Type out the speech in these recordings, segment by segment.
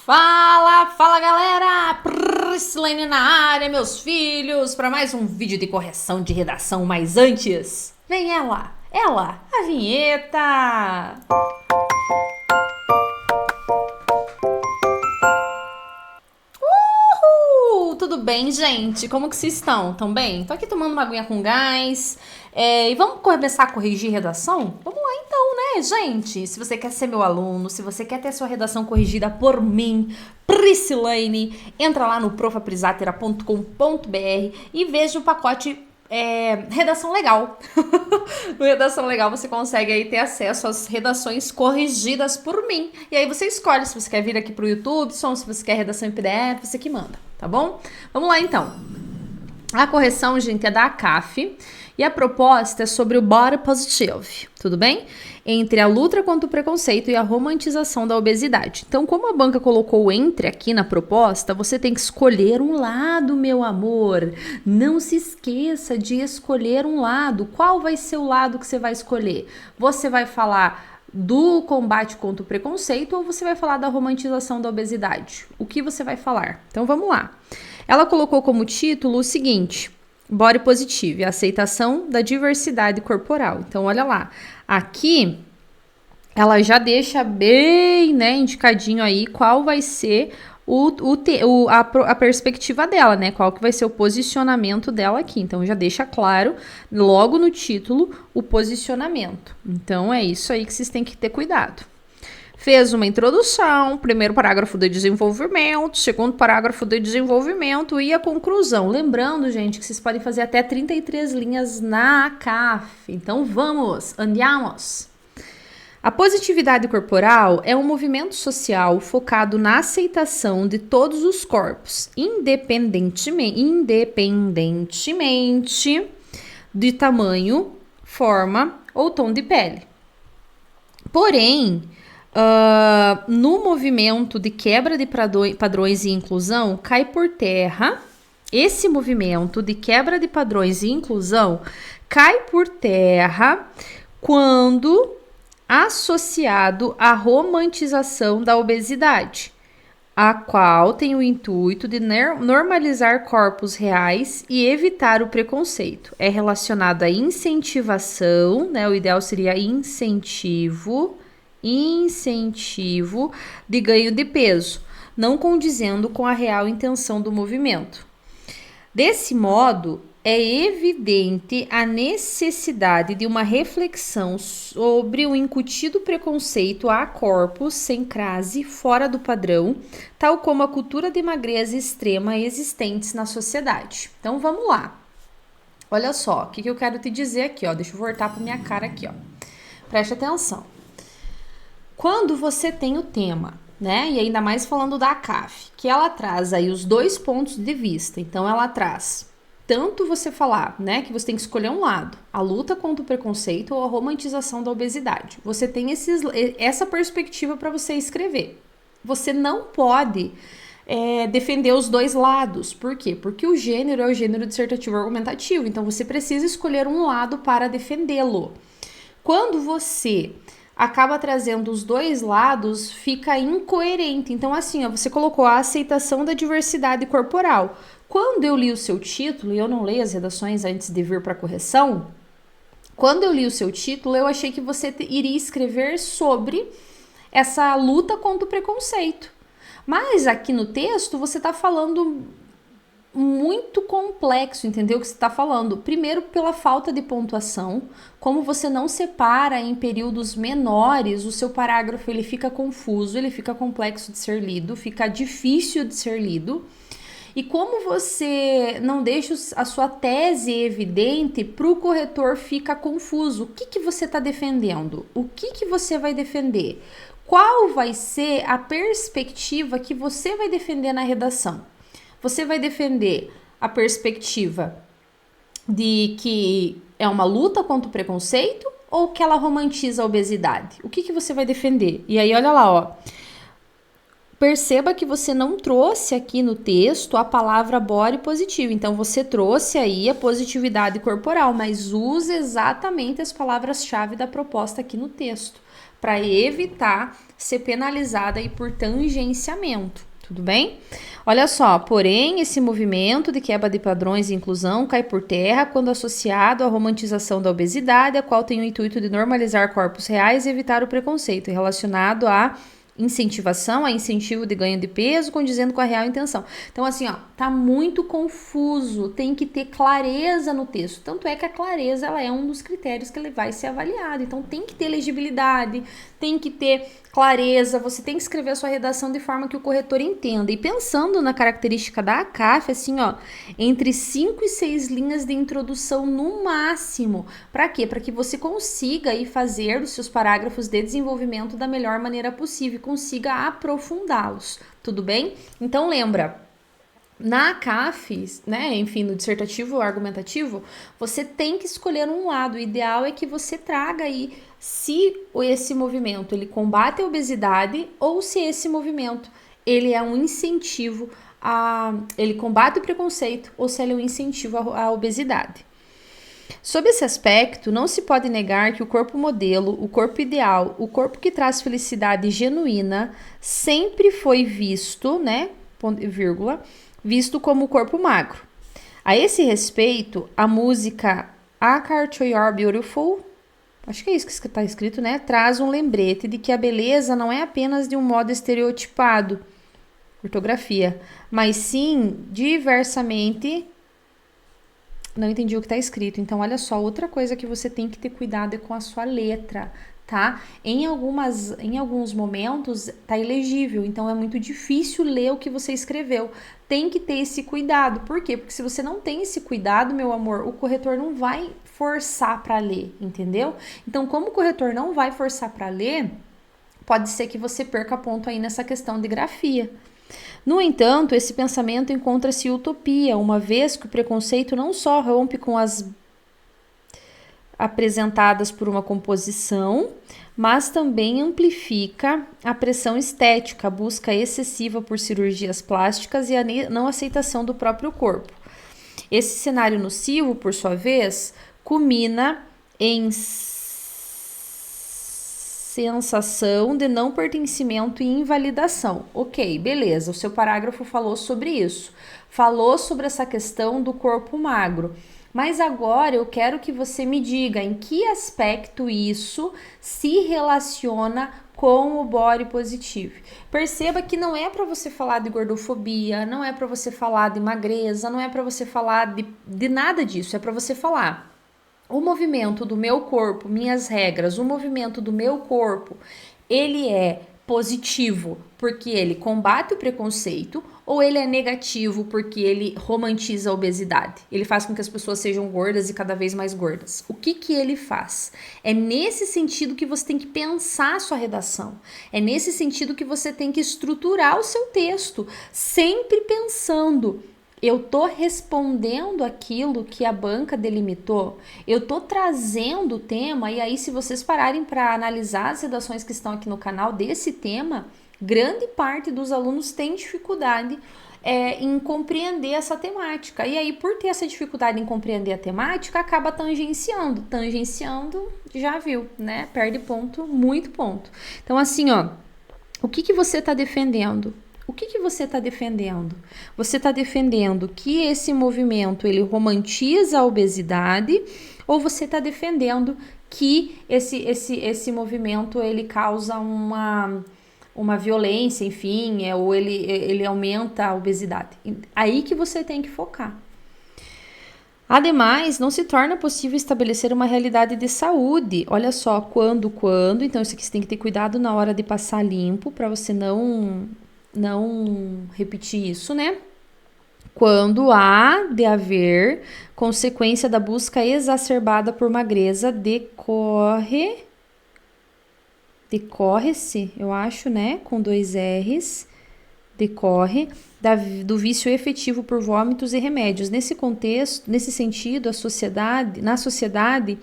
Fala galera! Priscilene na área, meus filhos, para mais um vídeo de correção de redação, mas antes, vem ela, a vinheta! Uhul! Tudo bem, gente? Como que vocês estão? Tão bem? Tô aqui tomando uma aguinha com gás. E vamos começar a corrigir redação? Vamos lá então, né, gente? Se você quer ser meu aluno, se você quer ter sua redação corrigida por mim, Priscilene, entra lá no profaprisatera.com.br e veja o pacote Redação Legal. No Redação Legal você consegue aí ter acesso às redações corrigidas por mim. E aí você escolhe se você quer vir aqui pro YouTube, se você quer redação em PDF, você que manda, tá bom? Vamos lá então. A correção, gente, é da ACAF e a proposta é sobre o body positive, tudo bem? Entre a luta contra o preconceito e a romantização da obesidade. Então, como a banca colocou o entre aqui na proposta, você tem que escolher um lado, meu amor. Não se esqueça de escolher um lado. Qual vai ser o lado que você vai escolher? Você vai falar do combate contra o preconceito ou você vai falar da romantização da obesidade? O que você vai falar? Então, vamos lá. Ela colocou como título o seguinte: Body Positive, a aceitação da diversidade corporal. Então, olha lá. Aqui, ela já deixa bem, né, indicadinho aí qual vai ser a perspectiva dela, né? Qual que vai ser o posicionamento dela aqui. Então, já deixa claro, logo no título, o posicionamento. Então, é isso aí que vocês têm que ter cuidado. Fez uma introdução, primeiro parágrafo de desenvolvimento, segundo parágrafo de desenvolvimento e a conclusão. Lembrando, gente, que vocês podem fazer até 33 linhas na ACAF. Então, vamos, andiamos! A positividade corporal é um movimento social focado na aceitação de todos os corpos, independentemente de tamanho, forma ou tom de pele. Porém, no movimento de quebra de padrões e inclusão, cai por terra. Esse movimento de quebra de padrões e inclusão cai por terra quando associado à romantização da obesidade, a qual tem o intuito de normalizar corpos reais e evitar o preconceito. É relacionado à incentivação, né? O ideal seria incentivo de ganho de peso, não condizendo com a real intenção do movimento. Desse modo, é evidente a necessidade de uma reflexão sobre o incutido preconceito a corpos sem crase, fora do padrão, tal como a cultura de magreza extrema existentes na sociedade. Então, vamos lá. Olha só, o que eu quero te dizer aqui, ó. Deixa eu voltar para minha cara aqui, ó. Preste atenção. Quando você tem o tema, né, e ainda mais falando da ACAF, que ela traz aí os dois pontos de vista. Então, ela traz tanto você falar, né, que você tem que escolher um lado, a luta contra o preconceito ou a romantização da obesidade. Você tem essa perspectiva para você escrever. Você não pode defender os dois lados. Por quê? Porque o gênero é o gênero dissertativo argumentativo. Então, você precisa escolher um lado para defendê-lo. Quando você acaba trazendo os dois lados, fica incoerente. Então, assim, ó, você colocou a aceitação da diversidade corporal. Quando eu li o seu título, e eu não leio as redações antes de vir para a correção, quando eu li o seu título, eu achei que você iria escrever sobre essa luta contra o preconceito. Mas aqui no texto, você está falando muito complexo, entendeu? O que você está falando. Primeiro, pela falta de pontuação, como você não separa em períodos menores, o seu parágrafo ele fica confuso, ele fica complexo de ser lido, fica difícil de ser lido. E como você não deixa a sua tese evidente, para o corretor fica confuso. O que você está defendendo? O que você vai defender? Qual vai ser a perspectiva que você vai defender na redação? Você vai defender a perspectiva de que é uma luta contra o preconceito ou que ela romantiza a obesidade? O que você vai defender? E aí, olha lá, ó. Perceba que você não trouxe aqui no texto a palavra body positivo. Então, você trouxe aí a positividade corporal, mas use exatamente as palavras-chave da proposta aqui no texto, para evitar ser penalizada aí por tangenciamento, tudo bem? Olha só, porém, esse movimento de quebra de padrões e inclusão cai por terra quando associado à romantização da obesidade, a qual tem o intuito de normalizar corpos reais e evitar o preconceito relacionado à incentivação, a incentivo de ganho de peso, condizendo com a real intenção. Então, assim, ó, tá muito confuso, tem que ter clareza no texto. Tanto é que a clareza, ela é um dos critérios que ele vai ser avaliado. Então, tem que ter legibilidade, tem que ter clareza, você tem que escrever a sua redação de forma que o corretor entenda. E pensando na característica da ACAF, assim, ó, entre 5 e 6 linhas de introdução no máximo. Para quê? Para que você consiga aí fazer os seus parágrafos de desenvolvimento da melhor maneira possível, consiga aprofundá-los, tudo bem? Então lembra, na ACAF, né, enfim, no dissertativo ou argumentativo, você tem que escolher um lado. O ideal é que você traga aí se esse movimento ele combate a obesidade ou se esse movimento ele é um incentivo ele combate o preconceito ou se ele é um incentivo à obesidade. Sob esse aspecto, não se pode negar que o corpo modelo, o corpo ideal, o corpo que traz felicidade genuína, sempre foi visto, né, vírgula, visto como o corpo magro. A esse respeito, a música A Car to Your Beautiful, acho que é isso que está escrito, né, traz um lembrete de que a beleza não é apenas de um modo estereotipado, ortografia, mas sim diversamente. Não entendi o que está escrito. Então, olha só, outra coisa que você tem que ter cuidado é com a sua letra, tá? Em alguns momentos tá ilegível, então é muito difícil ler o que você escreveu. Tem que ter esse cuidado. Por quê? Porque se você não tem esse cuidado, meu amor, o corretor não vai forçar para ler, entendeu? Então, como o corretor não vai forçar para ler, pode ser que você perca ponto aí nessa questão de grafia. No entanto, esse pensamento encontra-se utopia, uma vez que o preconceito não só rompe com as apresentadas por uma composição, mas também amplifica a pressão estética, a busca excessiva por cirurgias plásticas e a não aceitação do próprio corpo. Esse cenário nocivo, por sua vez, culmina em sensação de não pertencimento e invalidação. Ok, beleza, o seu parágrafo falou sobre isso. Falou sobre essa questão do corpo magro. Mas agora eu quero que você me diga em que aspecto isso se relaciona com o body positive. Perceba que não é para você falar de gordofobia, não é para você falar de magreza, não é para você falar de nada disso, é para você falar o movimento do meu corpo, minhas regras, o movimento do meu corpo, ele é positivo porque ele combate o preconceito ou ele é negativo porque ele romantiza a obesidade? Ele faz com que as pessoas sejam gordas e cada vez mais gordas. O que que ele faz? É nesse sentido que você tem que pensar a sua redação. É nesse sentido que você tem que estruturar o seu texto, sempre pensando: eu tô respondendo aquilo que a banca delimitou, eu tô trazendo o tema, e aí se vocês pararem para analisar as redações que estão aqui no canal desse tema, grande parte dos alunos tem dificuldade em compreender essa temática, e aí por ter essa dificuldade em compreender a temática, acaba tangenciando, já viu, né, perde ponto, muito ponto. Então assim, ó, o que você tá defendendo? O que você está defendendo? Você está defendendo que esse movimento ele romantiza a obesidade ou você está defendendo que esse movimento ele causa uma violência, enfim, ou ele aumenta a obesidade? Aí que você tem que focar. Ademais, não se torna possível estabelecer uma realidade de saúde. Olha só, quando, então isso aqui você tem que ter cuidado na hora de passar limpo para você não repetir isso, né? Quando há de haver consequência da busca exacerbada por magreza, decorre-se, eu acho, né? Com 2 R's, decorre do vício efetivo por vômitos e remédios. Nesse contexto, nesse sentido, na sociedade,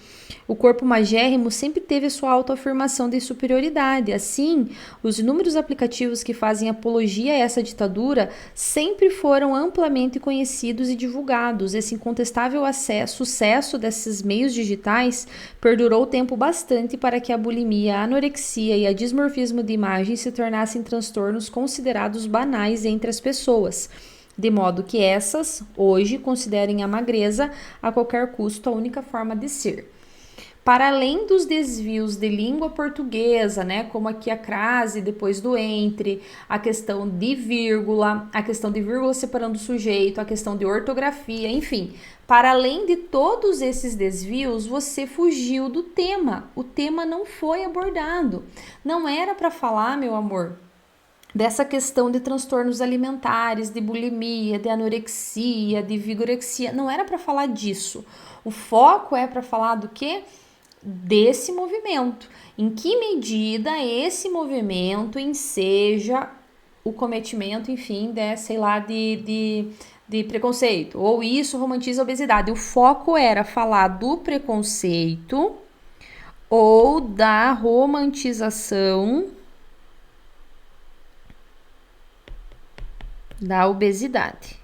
o corpo magérrimo sempre teve a sua autoafirmação de superioridade. Assim, os inúmeros aplicativos que fazem apologia a essa ditadura sempre foram amplamente conhecidos e divulgados. Esse incontestável sucesso desses meios digitais perdurou tempo bastante para que a bulimia, a anorexia e a dismorfismo de imagem se tornassem transtornos considerados banais entre as pessoas, de modo que essas, hoje, considerem a magreza a qualquer custo a única forma de ser. Para além dos desvios de língua portuguesa, né, como aqui a crase depois do entre, a questão de vírgula separando o sujeito, a questão de ortografia, enfim, para além de todos esses desvios, você fugiu do tema. O tema não foi abordado. Não era para falar, meu amor, dessa questão de transtornos alimentares, de bulimia, de anorexia, de vigorexia. Não era para falar disso. O foco é para falar do quê? Desse movimento. Em que medida esse movimento enseja o cometimento, enfim, de preconceito. Ou isso romantiza a obesidade. O foco era falar do preconceito ou da romantização da obesidade.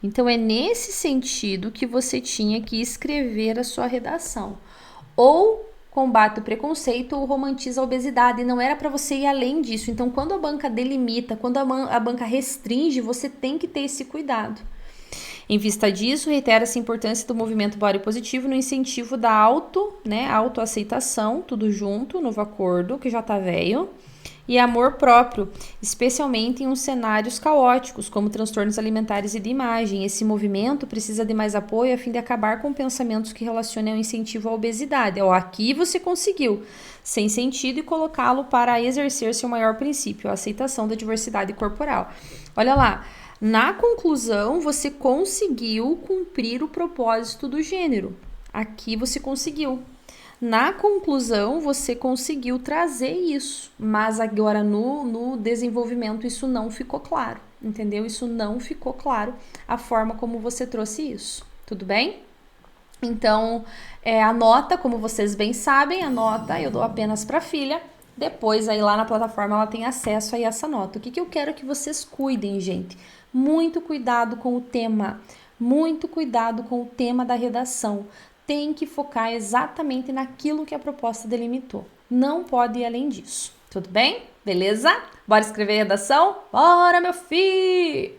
Então, é nesse sentido que você tinha que escrever a sua redação. Ou combate o preconceito ou romantiza a obesidade. Não era para você ir além disso. Então, quando a banca delimita, quando a banca restringe, você tem que ter esse cuidado. Em vista disso, reitera-se a importância do movimento body positivo no incentivo da autoaceitação, tudo junto, novo acordo, que já tá velho, e amor próprio, especialmente em uns cenários caóticos, como transtornos alimentares e de imagem. Esse movimento precisa de mais apoio a fim de acabar com pensamentos que relacionem ao incentivo à obesidade. Aqui você conseguiu, sem sentido, e colocá-lo para exercer seu maior princípio, a aceitação da diversidade corporal. Olha lá, na conclusão, você conseguiu cumprir o propósito do gênero. Aqui você conseguiu. Na conclusão, você conseguiu trazer isso, mas agora no desenvolvimento isso não ficou claro, entendeu? Isso não ficou claro, a forma como você trouxe isso, tudo bem? Então, a nota, como vocês bem sabem, a nota eu dou apenas para a filha, depois aí lá na plataforma ela tem acesso a essa nota. O que eu quero que vocês cuidem, gente? Muito cuidado com o tema, muito cuidado com o tema da redação. Tem que focar exatamente naquilo que a proposta delimitou. Não pode ir além disso. Tudo bem? Beleza? Bora escrever a redação? Bora, meu filho!